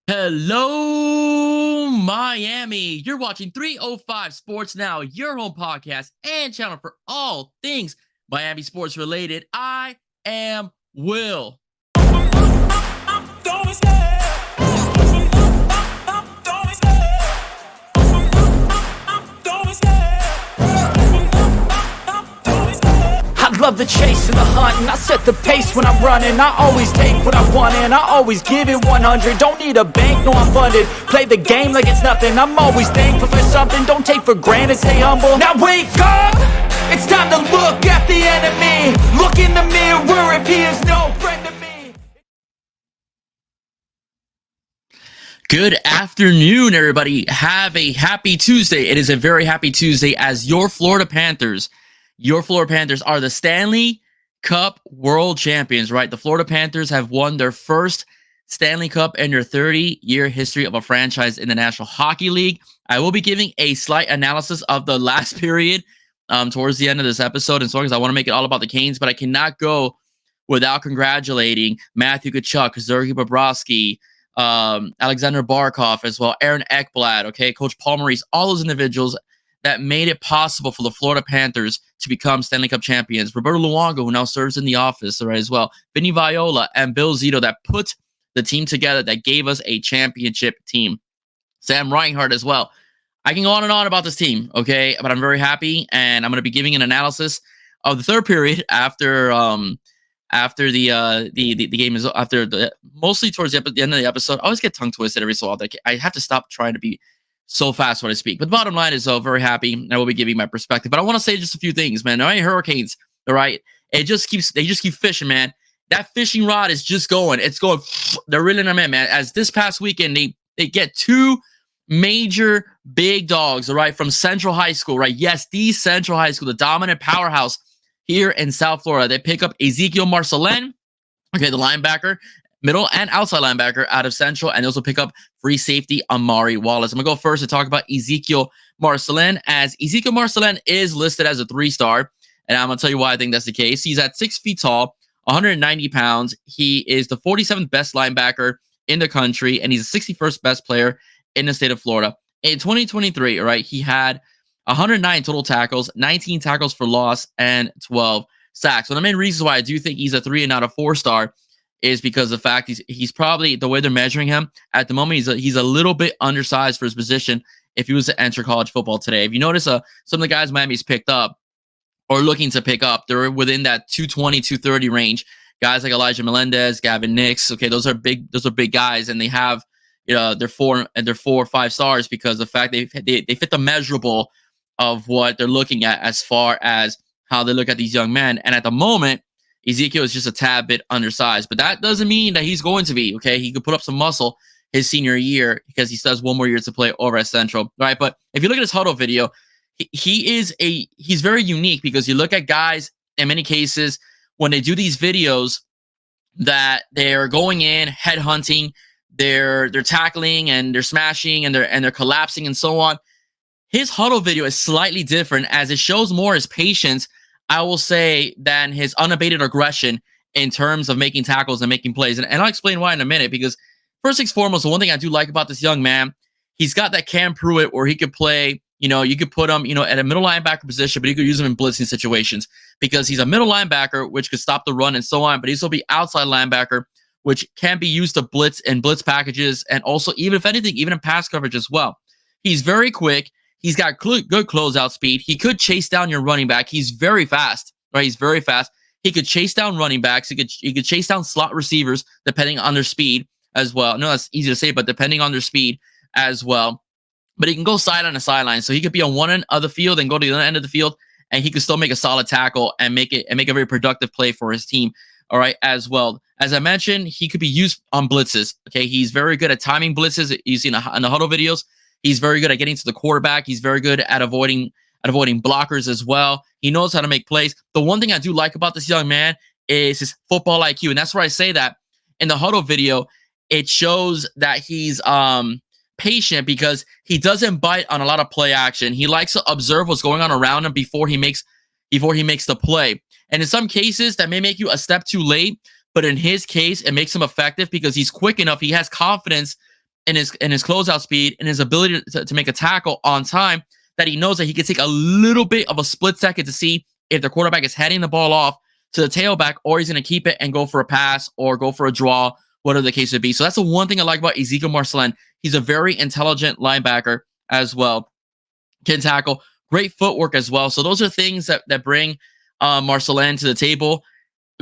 Hello, Miami. You're watching 305 Sports Now, your home podcast and channel for all things Miami sports related. I am Will. I love the chase and the hunt, and I set the pace when I'm running. I always take what I want and I always give it 100. Don't need a bank, no, I'm funded. Play the game like it's nothing. I'm always thankful for something. Don't take for granted, stay humble. Now wake up! It's time to look at the enemy. Look in the mirror if he is no friend to me. Good afternoon, everybody. Have a happy Tuesday. It is a very happy Tuesday as your Florida Panthers are the Stanley Cup World Champions, right? The Florida Panthers have won their first Stanley Cup in their 30-year history of a franchise in the National Hockey League. I will be giving a slight analysis of the last period towards the end of this episode, and so because I want to make it all about the Canes, but I cannot go without congratulating Matthew Tkachuk, Sergei Bobrovsky, Alexander Barkov as well, Aaron Ekblad, okay, Coach Paul Maurice, all those individuals that made it possible for the Florida Panthers to become Stanley Cup champions. Roberto Luongo, who now serves in the office, right, as well. Vinny Viola and Bill Zito that put the team together that gave us a championship team. Sam Reinhart as well. I can go on and on about this team, okay, but I'm very happy, and I'm going to be giving an analysis of the third period after the game is mostly towards the end of the episode. I always get tongue twisted every so often. I have to stop trying to be so fast when I speak. But the bottom line is, very happy. I will be giving my perspective. But I want to say just a few things, man. All right, Hurricanes, all right? They just keep fishing, man. That fishing rod is just going. It's going. They're reeling them in, man. As this past weekend, they get two major big dogs, all right, from Central High School, right? Yes, the Central High School, the dominant powerhouse here in South Florida. They pick up Ezekiel Marcelin, okay, the linebacker, middle and outside linebacker out of Central, and they also pick up free safety Amari Wallace. I'm going to go first to talk about Ezekiel Marcelin, as Ezekiel Marcelin is listed as a 3-star, and I'm going to tell you why I think that's the case. He's at 6 feet tall, 190 pounds. He is the 47th best linebacker in the country, and he's the 61st best player in the state of Florida. In 2023, all right, he had 109 total tackles, 19 tackles for loss, and 12 sacks. One of the main reasons why I do think he's a 3 and not a 4-star is because the fact he's probably, the way they're measuring him at the moment, he's a little bit undersized for his position if he was to enter college football today. If you notice, some of the guys Miami's picked up or looking to pick up, they're within that 220, 230 range. Guys like Elijah Melendez, Gavin Nix, okay, those are big guys, and they have, they're 4 or 5 stars because the fact they fit the measurable of what they're looking at as far as how they look at these young men. And at the moment, Ezekiel is just a tad bit undersized, but that doesn't mean that he's going to be, okay? He could put up some muscle his senior year because he still has one more year to play over at Central, right? But if you look at his huddle video, he's very unique because you look at guys in many cases when they do these videos that they're going in, head hunting, they're tackling and they're smashing and they're collapsing and so on. His huddle video is slightly different as it shows more his patience, I will say, than his unabated aggression in terms of making tackles and making plays. And I'll explain why in a minute, because first things foremost, the one thing I do like about this young man, he's got that Cam Pruitt where he could play, you could put him, at a middle linebacker position, but you could use him in blitzing situations because he's a middle linebacker, which could stop the run and so on, but he's also be outside linebacker, which can be used to blitz and blitz packages, and also, even if anything, even in pass coverage as well. He's very quick. He's got good closeout speed. He could chase down your running back. He's very fast, right? He's very fast. He could chase down running backs. He could chase down slot receivers depending on their speed as well. No, that's easy to say, but depending on their speed as well. But he can go sideline to sideline. So he could be on one end of the field and go to the other end of the field, and he could still make a solid tackle and make a very productive play for his team. All right, as well. As I mentioned, he could be used on blitzes. Okay, he's very good at timing blitzes. You see in the huddle videos. He's very good at getting to the quarterback. He's very good at avoiding blockers as well. He knows how to make plays. The one thing I do like about this young man is his football IQ. And that's where I say that in the huddle video, it shows that he's patient because he doesn't bite on a lot of play action. He likes to observe what's going on around him before he makes the play. And in some cases, that may make you a step too late. But in his case, it makes him effective because he's quick enough. He has confidence his closeout speed and his ability to make a tackle on time, that he knows that he can take a little bit of a split second to see if the quarterback is heading the ball off to the tailback, or he's going to keep it and go for a pass or go for a draw, whatever the case would be. So that's the one thing I like about Ezekiel Marcelin. He's a very intelligent linebacker as well. Can tackle, great footwork as well. So those are things that bring Marcelin to the table.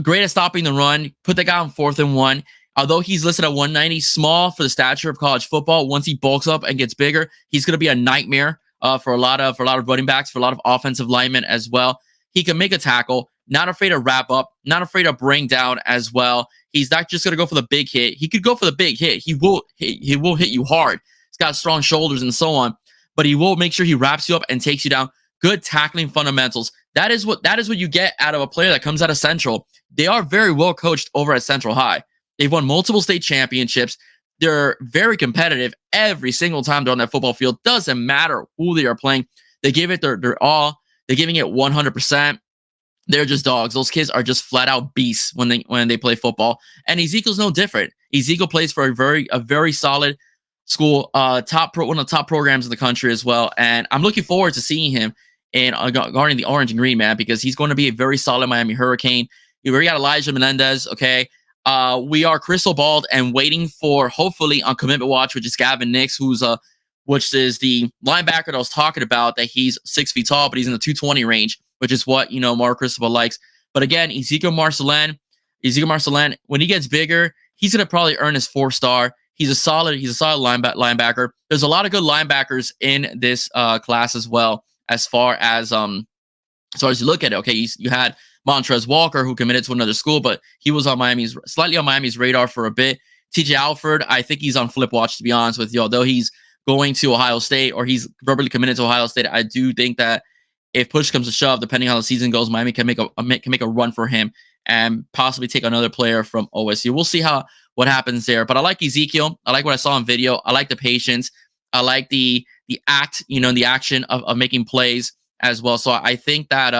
Great at stopping the run. Put the guy on 4th and 1. Although he's listed at 190, small for the stature of college football. Once he bulks up and gets bigger, he's going to be a nightmare for a lot of running backs, for a lot of offensive linemen as well. He can make a tackle, not afraid to wrap up, not afraid to bring down as well. He's not just going to go for the big hit. He could go for the big hit. He will hit you hard. He's got strong shoulders and so on, but he will make sure he wraps you up and takes you down. Good tackling fundamentals. That is what you get out of a player that comes out of Central. They are very well coached over at Central High. They've won multiple state championships. They're very competitive every single time they're on that football field. Doesn't matter who they are playing. They give it their all. They're giving it 100%. They're just dogs. Those kids are just flat out beasts when they play football. And Ezekiel's no different. Ezekiel plays for a very solid school, one of the top programs in the country as well. And I'm looking forward to seeing him in guarding the orange and green, man, because he's going to be a very solid Miami Hurricane. We already got Elijah Menendez. Okay. We are crystal balled and waiting for, hopefully on commitment watch, which is Gavin Nix, which is the linebacker that I was talking about, that he's 6 feet tall, but he's in the 220 range, which is what, Mark Cristobal likes. But again, Ezekiel Marcelin, when he gets bigger, he's going to probably earn his 4-star. He's a solid linebacker. There's a lot of good linebackers in this class as well, as far as you look at it. Okay, you had Montrez Walker, who committed to another school, but he was slightly on Miami's radar for a bit. TJ Alford, I think he's on flip watch, to be honest with you. Although he's going to Ohio State, or he's verbally committed to Ohio State, I do think that if push comes to shove, depending on how the season goes, Miami can make a run for him and possibly take another player from OSU. We'll see what happens there. But I like Ezekiel. I like what I saw in video. I like the patience. I like the action of making plays as well. So I think that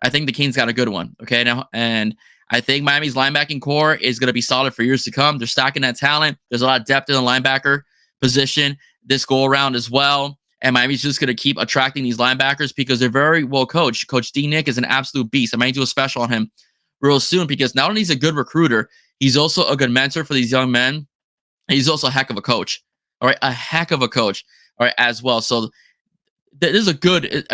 I think the Kings got a good one. Okay, now, and I think Miami's linebacking core is going to be solid for years to come. They're stacking that talent. There's a lot of depth in the linebacker position this go around as well. And Miami's just going to keep attracting these linebackers because they're very well coached. Coach D. Nick is an absolute beast. I might do a special on him real soon, because not only is he a good recruiter, he's also a good mentor for these young men. He's also a heck of a coach. All right, a heck of a coach. All right, as well. So there's a good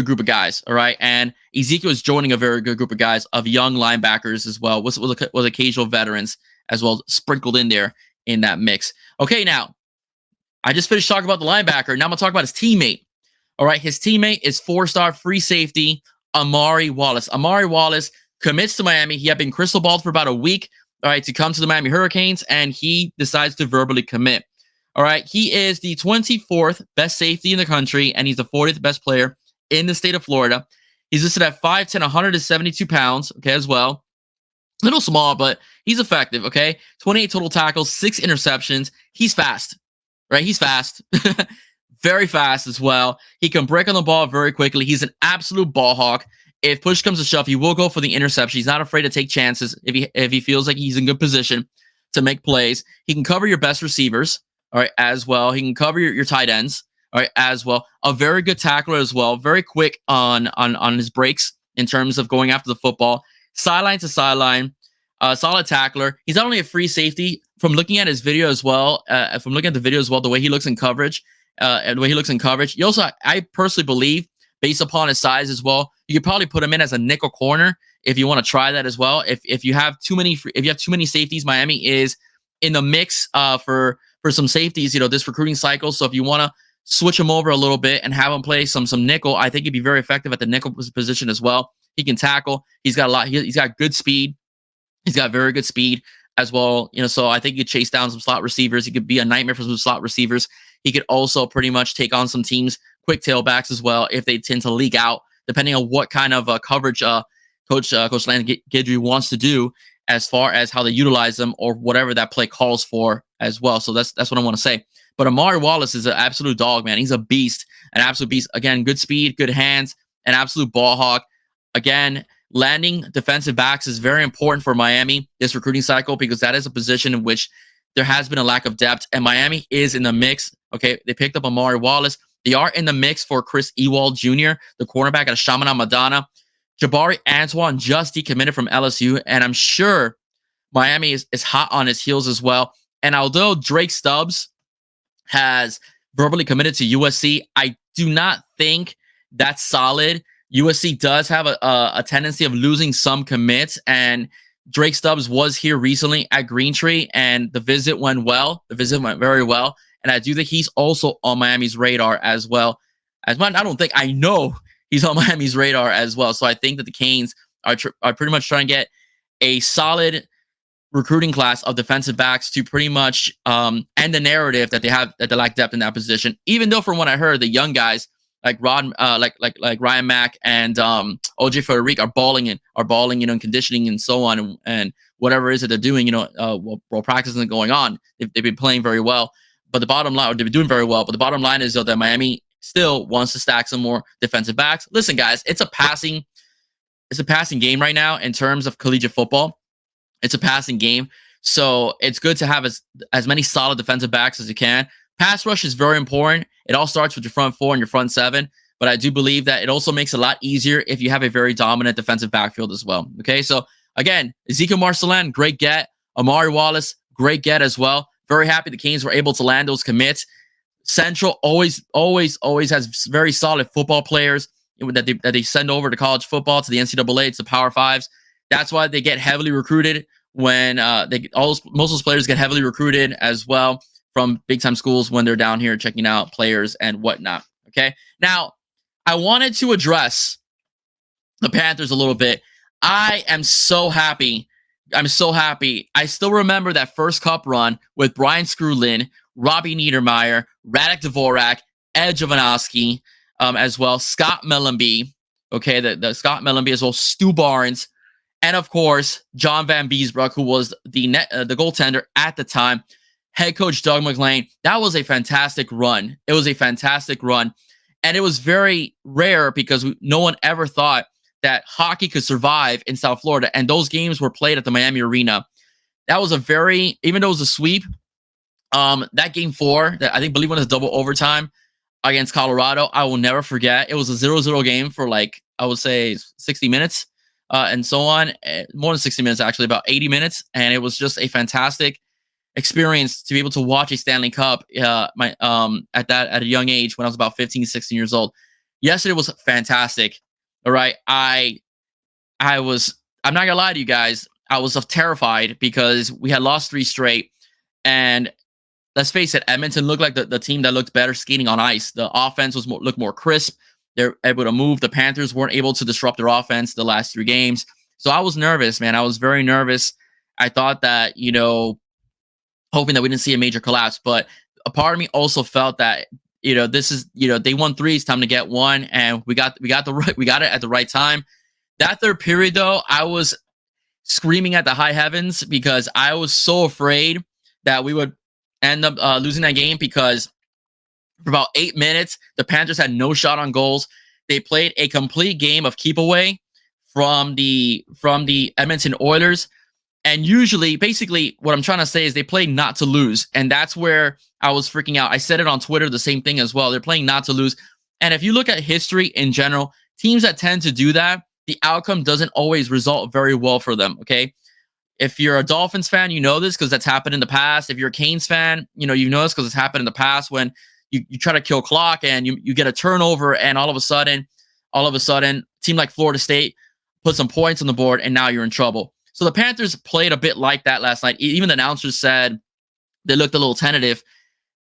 group of guys. All right, and Ezekiel is joining a very good group of guys, of young linebackers as well, with occasional veterans as well sprinkled in there in that mix. Okay, now I just finished talking about the linebacker. Now I'm gonna talk about his teammate. All right, his teammate is 4-star free safety Amari Wallace. Amari Wallace commits to Miami. He had been crystal balled for about a week, all right, to come to the Miami Hurricanes, and he decides to verbally commit. All right, he is the 24th best safety in the country, and he's the 40th best player in the state of Florida. He's listed at 5'10", 172 pounds, okay, as well. A little small, but he's effective, okay? 28 total tackles, 6 interceptions. He's fast, right? He's fast. Very fast as well. He can break on the ball very quickly. He's an absolute ball hawk. If push comes to shove, he will go for the interception. He's not afraid to take chances if he feels like he's in good position to make plays. He can cover your best receivers, all right, as well. He can cover your tight ends, all right, as well. A very good tackler as well. Very quick on his breaks in terms of going after the football. Sideline to sideline, solid tackler. He's not only a free safety, from looking at his video as well, the way he looks in coverage, He also, I personally believe, based upon his size as well, you could probably put him in as a nickel corner if you want to try that as well. If you have too many safeties, Miami is in the mix for some safeties, this recruiting cycle. So if you want to switch him over a little bit and have him play some nickel, I think he'd be very effective at the nickel position as well. He can tackle. He's got he's got good speed. He's got very good speed as well. So I think he could chase down some slot receivers. He could be a nightmare for some slot receivers. He could also pretty much take on some teams' quick tailbacks as well if they tend to leak out, depending on what kind of coverage Coach Landon Guidry wants to do as far as how they utilize them or whatever that play calls for as well. So that's what I want to say. But Amari Wallace is an absolute dog, man. He's a beast, an absolute beast. Again, good speed, good hands, an absolute ball hawk. Again, landing defensive backs is very important for Miami this recruiting cycle, because that is a position in which there has been a lack of depth, and Miami is in the mix. Okay, they picked up Amari Wallace. They are in the mix for Chris Ewald Jr., the cornerback at Shamana Madonna. Jabari Antoine just decommitted from LSU, and I'm sure Miami is hot on his heels as well. And although Drake Stubbs has verbally committed to USC, I do not think that's solid. USC does have a tendency of losing some commits, and Drake Stubbs was here recently at Greentree, and the visit went well. The visit went very well, and I do think he's also on Miami's radar as well. I know he's on Miami's radar as well. So I think that the Canes are pretty much trying to get a solid recruiting class of defensive backs to pretty much end the narrative that they lack depth in that position. Even though, from what I heard, the young guys like Ryan Mack and OJ Frederic are balling, in conditioning and so on, and whatever it is that they're doing, while practice isn't going on, they've been playing very well. But the bottom line, or they've been doing very well. But the bottom line is though that Miami still wants to stack some more defensive backs. Listen, guys, it's a passing game right now in terms of collegiate football. It's a passing game, so it's good to have as many solid defensive backs as you can. Pass rush is very important. It all starts with your front four and your front seven, but I do believe that it also makes it a lot easier if you have a very dominant defensive backfield as well. Okay, so again, Ezekiel Marcelin, great get. Amari Wallace, great get as well. Very happy the Canes were able to land those commits. Central always has very solid football players that they send over to college football, to the NCAA, to the Power Fives. That's why they get heavily recruited when most of those players get heavily recruited as well from big time schools when they're down here checking out players and whatnot. Okay. Now, I wanted to address the Panthers a little bit. I am so happy. I'm so happy. I still remember that first cup run with Brian Skrulin, Robbie Niedermeyer, Radek Dvorak, Ed Jovanovski, as well, Scott Mellenby. Okay, the Scott Mellenby as well, Stu Barnes, and of course John Van Beesbrook, who was the goaltender at the time. Head coach Doug McLean. That was a fantastic run. It was a fantastic run, and it was very rare because no one ever thought that hockey could survive in South Florida, and those games were played at the Miami Arena. That was even though it was a sweep, that game 4, that I believe went to double overtime against Colorado, I will never forget. It was a 0-0 game for I would say 60 minutes, and so on. More than 60 minutes, actually, about 80 minutes, and it was just a fantastic experience to be able to watch a Stanley Cup at a young age when I was about 15, 16 years old. Yesterday was fantastic. All right. I'm not gonna lie to you guys, I was terrified because we had lost 3 straight, and let's face it, Edmonton looked like the team that looked better skating on ice. The offense looked more crisp. They're able to move. The Panthers weren't able to disrupt their offense the last 3 games. So I was nervous, man. I was very nervous. I thought that, hoping that we didn't see a major collapse, but a part of me also felt that, this is, they won 3, it's time to get 1, and we got it at the right time. That third period, though, I was screaming at the high heavens because I was so afraid that we would end up losing that game, because for about 8 minutes, the Panthers had no shot on goals. They played a complete game of keep away from the Edmonton Oilers. And usually, basically, what I'm trying to say is they play not to lose. And that's where I was freaking out. I said it on Twitter, the same thing as well. They're playing not to lose. And if you look at history in general, teams that tend to do that, the outcome doesn't always result very well for them, okay? If you're a Dolphins fan, you know this because that's happened in the past. If you're a Canes fan, you know this because it's happened in the past when you try to kill clock and you get a turnover, and all of a sudden, team like Florida State put some points on the board, and now you're in trouble. So the Panthers played a bit like that last night. Even the announcers said they looked a little tentative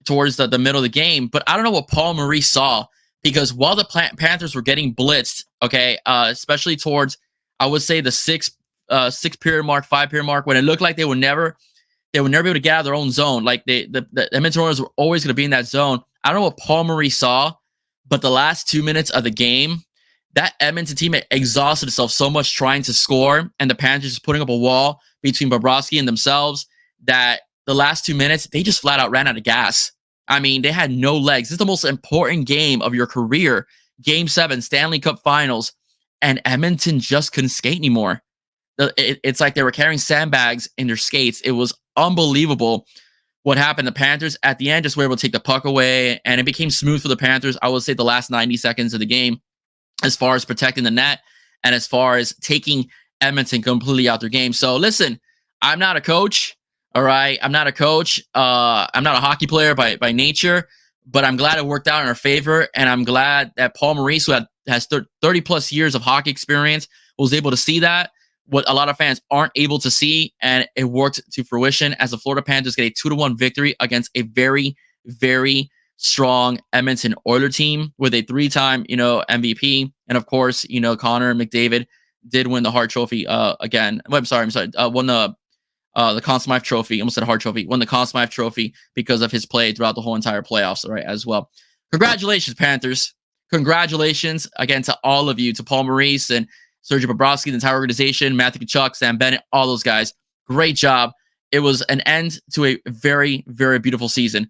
towards the middle of the game. But I don't know what Paul Marie saw, because while the Panthers were getting blitzed, okay, especially towards, I would say, the 6 period mark, 5 period mark, when it looked like they would never be able to get out of their own zone. Like the Edmonton Oilers were always going to be in that zone. I don't know what Paul Marie saw, but the last 2 minutes of the game, that Edmonton team exhausted itself so much trying to score, and the Panthers just putting up a wall between Bobrovsky and themselves, that the last 2 minutes, they just flat out ran out of gas. I mean, they had no legs. This is the most important game of your career. Game 7, Stanley Cup Finals, and Edmonton just couldn't skate anymore. It's like they were carrying sandbags in their skates. It was unbelievable. what happened, the Panthers at the end just were able to take the puck away, and it became smooth for the Panthers. I would say the last 90 seconds of the game, as far as protecting the net and as far as taking Edmonton completely out their game. So listen, I'm not a coach. All right. I'm not a coach. I'm not a hockey player by nature, but I'm glad it worked out in our favor. And I'm glad that Paul Maurice, who has 30 plus years of hockey experience, was able to see that, what a lot of fans aren't able to see. And it worked to fruition as the Florida Panthers get a 2-1 victory against a very, very strong Edmonton Oilers team with a 3-time, MVP. And of course, Connor McDavid did win the Hart Trophy again. I'm sorry. Won the Conn Smythe Trophy. Almost said Hart Trophy. Won the Conn Smythe Trophy because of his play throughout the whole entire playoffs, right, as well. Congratulations, Panthers. Congratulations again to all of you, to Paul Maurice and Sergei Bobrovsky, the entire organization, Matthew Tkachuk, Sam Bennett, all those guys. Great job. It was an end to a very, very beautiful season.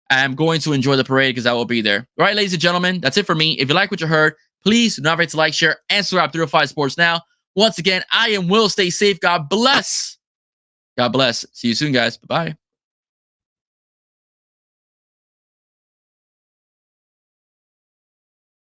I'm going to enjoy the parade because I will be there. All right, ladies and gentlemen, that's it for me. If you like what you heard, please do not forget to like, share, and subscribe to 305 Sports Now. Once again, I am Will. Stay safe. God bless. God bless. See you soon, guys. Bye-bye.